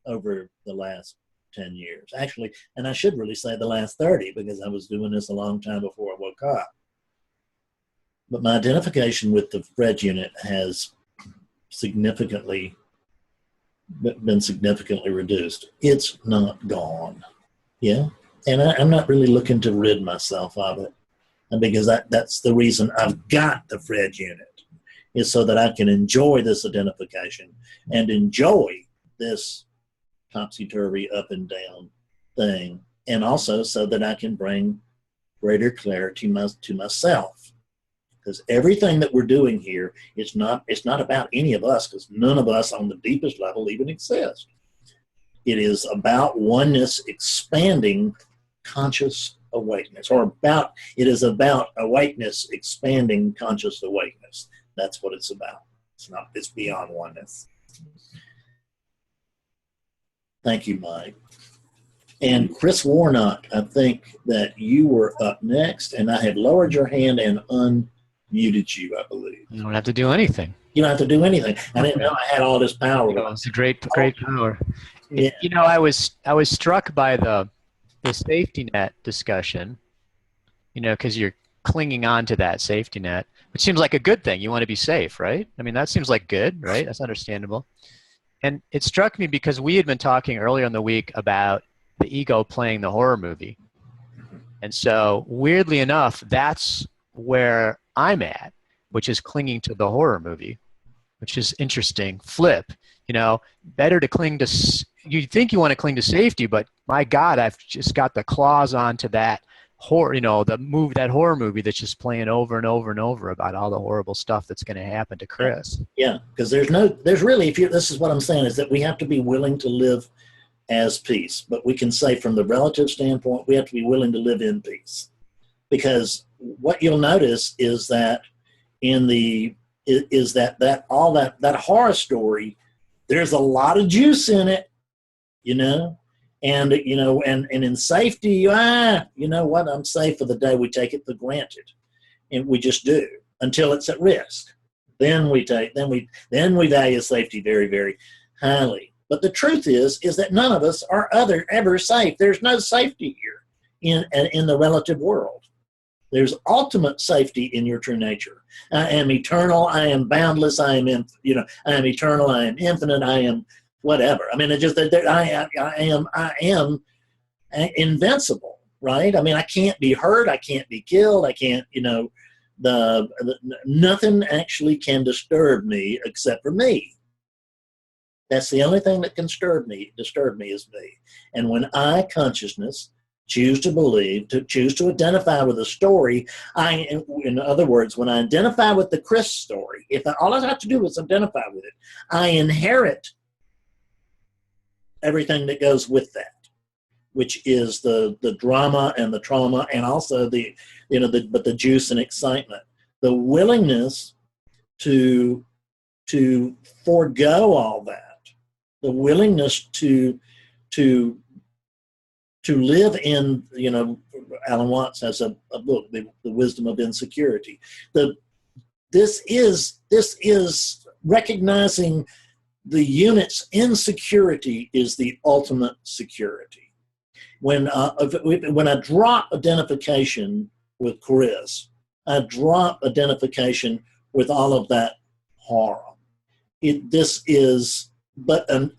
over the last 10 years. Actually, and I should really say the last 30, because I was doing this a long time before I woke up. But my identification with the Fred unit has been significantly reduced. It's not gone. Yeah. And I'm not really looking to rid myself of it, because that's the reason I've got the Fred unit, is so that I can enjoy this identification and enjoy this topsy-turvy up and down thing, and also so that I can bring greater clarity to myself. Because everything that we're doing here, it's not about any of us, because none of us on the deepest level even exist. It is about oneness expanding conscious awakeness, it is about awakeness expanding conscious awakeness. That's what it's about. It's beyond oneness. Thank you, Mike. And Chris Warnock, I think that you were up next, and I had lowered your hand and unmuted you, I believe. You don't have to do anything. You don't have to do anything. I didn't know I had all this power. It's a great power. Yeah. You know, I was struck by the safety net discussion, you know, because you're clinging on to that safety net, which seems like a good thing. You want to be safe, right? I mean, that seems like good, right? That's understandable. And it struck me because we had been talking earlier in the week about the ego playing the horror movie. And so weirdly enough, that's where I'm at, which is clinging to the horror movie, which is interesting. Flip, you know, better to cling to, you think you want to cling to safety, but my God, I've just got the claws onto that horror, you know, that horror movie that's just playing over and over and over about all the horrible stuff that's going to happen to Chris. Yeah, because there's really, this is what I'm saying, is that we have to be willing to live as peace. But we can say from the relative standpoint, we have to be willing to live in peace. Because what you'll notice is that that horror story, there's a lot of juice in it, you know. And, you know, and in safety, you know what, I'm safe for the day. We take it for granted. And we just do until it's at risk. Then we value safety very, very highly. But the truth is that none of us are ever safe. There's no safety here in the relative world. There's ultimate safety in your true nature. I am eternal. I am boundless. I am eternal. I am infinite. I am whatever. I mean, it's just that I am invincible, right? I mean, I can't be hurt. I can't be killed. I can't, you know, nothing actually can disturb me except for me. That's the only thing that can disturb me is me. And when I, consciousness, choose to believe, choose to identify with a story, in other words, when I identify with the Chris story, all I have to do is identify with it, I inherit everything that goes with that, which is the drama and the trauma, and also the juice and excitement, the willingness to forego all that, the willingness to live in, you know, Alan Watts has a book, the Wisdom of Insecurity. This is recognizing the unit's insecurity is the ultimate security. When I drop identification with Chris, I drop identification with all of that horror.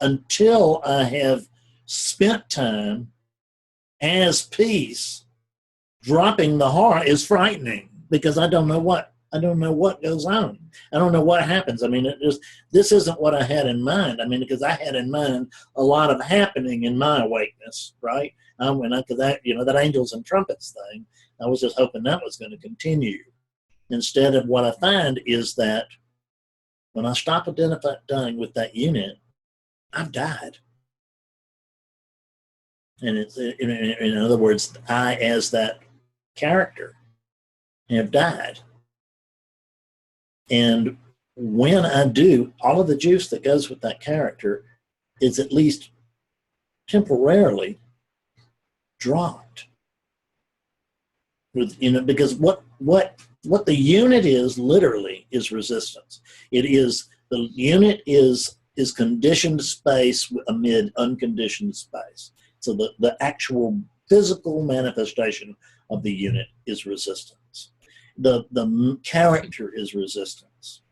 Until I have spent time as peace, dropping the horror is frightening, because I don't know what goes on. I don't know what happens. I mean, this isn't what I had in mind. I mean, because I had in mind a lot of happening in my awakeness, right? That angels and trumpets thing, I was just hoping that was going to continue. Instead of what I find is that when I stop identifying with that unit, I've died. And in other words, I, as that character, have died. And when I do, all of the juice that goes with that character is at least temporarily dropped. Because what the unit is literally is resistance. The unit is is conditioned space amid unconditioned space. So the actual physical manifestation of the unit is resistance. The character is resistance.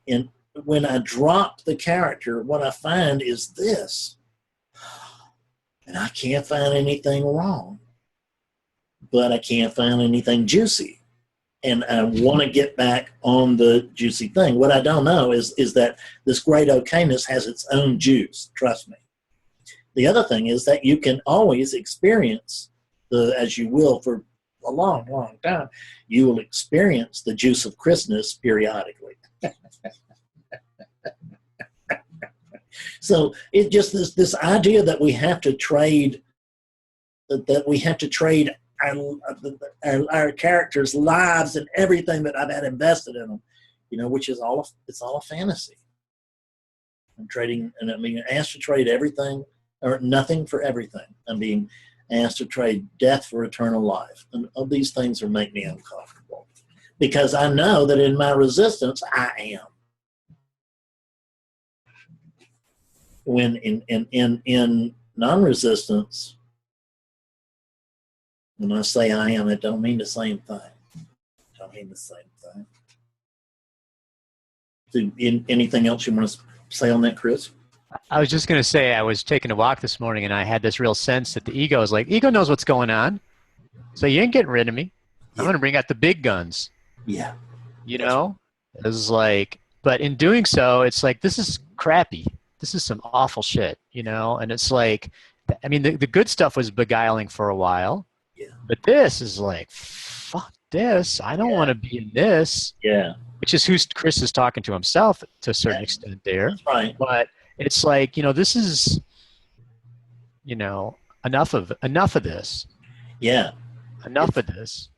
And when I drop the character, what I find is this. And I can't find anything wrong, but I can't find anything juicy. And I want to get back on the juicy thing. What I don't know is that this great okayness has its own juice, trust me. The other thing is that you can always experience as you will for a long, long time, you will experience the juice of Christmas periodically. So it just this idea that we have to trade, our characters' lives and everything that I've had invested in them, which is it's all a fantasy. I'm trading, and I'm being asked to trade everything or nothing for everything. I'm being asked to trade death for eternal life, and all these things make me uncomfortable because I know that in my resistance I am. When in non-resistance, when I say I am, it don't mean the same thing. It don't mean the same thing. Anything else you want to say on that, Chris? I was just going to say, I was taking a walk this morning and I had this real sense that the ego is like, ego knows what's going on. So you ain't getting rid of me. I'm going to bring out the big guns. Yeah. It was like, but in doing so, it's like, this is crappy. This is some awful shit, and it's like, I mean, the good stuff was beguiling for a while, but this is like, fuck this. I don't want to be in this. Yeah. Which is who Chris is talking to himself to a certain extent there. That's right. But it's like, this is, enough of this. Yeah. Enough of this.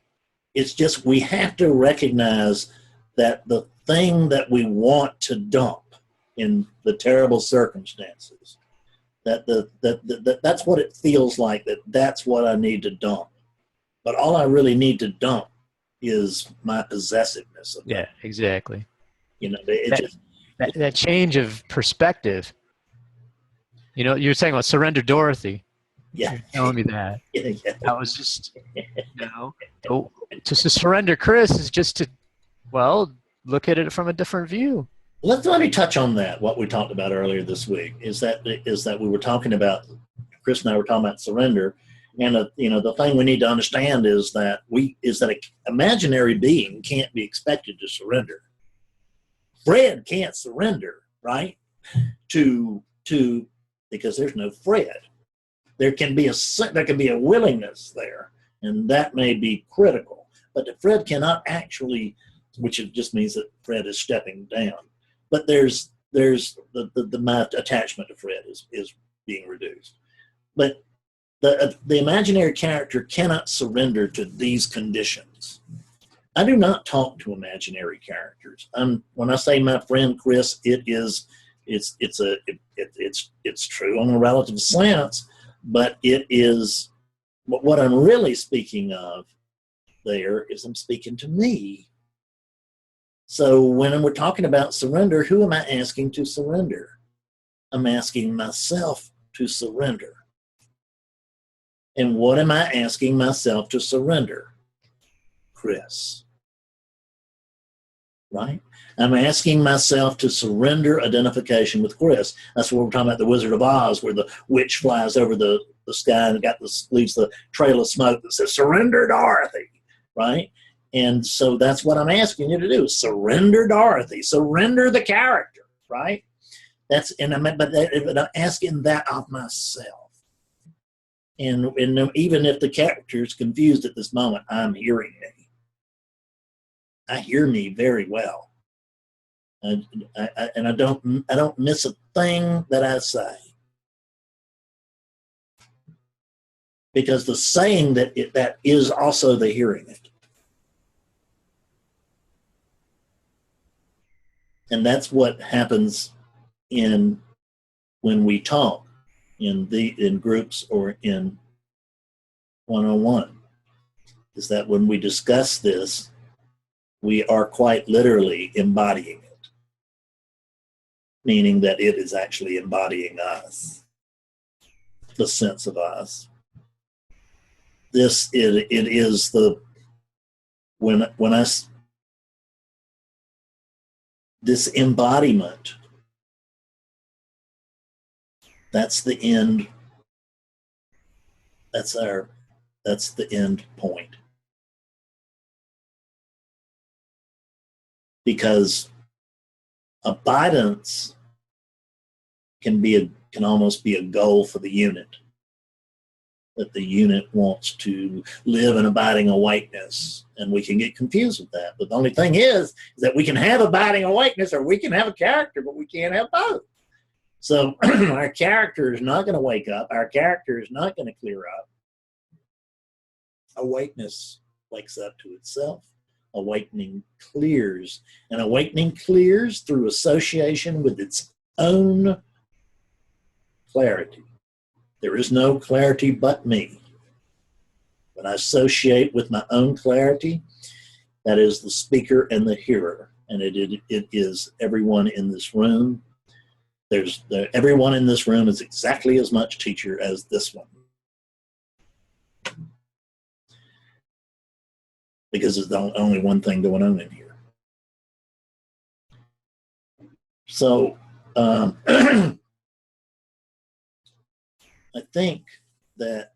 It's just we have to recognize that the thing that we want to dump in the terrible circumstances, that's what it feels like, that's what I need to dump. But all I really need to dump is my possessiveness of that. Exactly. That change of perspective. You were saying about surrender Dorothy. Yeah. You're telling me that. Yeah. That was just, to surrender Chris is just to, look at it from a different view. Let me touch on that. What we talked about earlier this week is that we were talking about, Chris and I were talking about surrender, and the thing we need to understand is that an imaginary being can't be expected to surrender. Fred can't surrender, right? Because there's no Fred. There can be a willingness there, and that may be critical. But the Fred cannot actually, which it just means that Fred is stepping down. But there's my attachment to Fred is being reduced. But the imaginary character cannot surrender to these conditions. I do not talk to imaginary characters. When I say my friend Chris, it's true on a relative sense, but it is what I'm really speaking of there is I'm speaking to me. So when we're talking about surrender, who am I asking to surrender? I'm asking myself to surrender. And what am I asking myself to surrender? Chris. Right? I'm asking myself to surrender identification with Chris. That's what we're talking about, the Wizard of Oz, where the witch flies over the sky and leaves the trail of smoke that says, "Surrender, Dorothy." Right? And so that's what I'm asking you to do. Surrender Dorothy. Surrender the character, right? But I'm asking that of myself. And even if the character is confused at this moment, I'm hearing me. I hear me very well. And I don't miss a thing that I say. Because the saying that is also the hearing it. And that's what happens when we talk in groups or in one-on-one, is that when we discuss this, we are quite literally embodying it. meaning that it is actually embodying us, the sense of us. It is the when I this embodiment, that's the end. That's the end point. Because abidance can almost be a goal for the unit. That the unit wants to live in abiding awakeness, and we can get confused with that. But the only thing is that we can have abiding awakeness, or we can have a character, but we can't have both. So our character is not going to wake up. Our character is not going to clear up. Awakeness wakes up to itself. Awakening clears. And awakening clears through association with its own clarity. There is no clarity but me. When I associate with my own clarity, that is the speaker and the hearer. And it is everyone in this room. Everyone in this room is exactly as much teacher as this one. Because there's only one thing going on in here. So I think that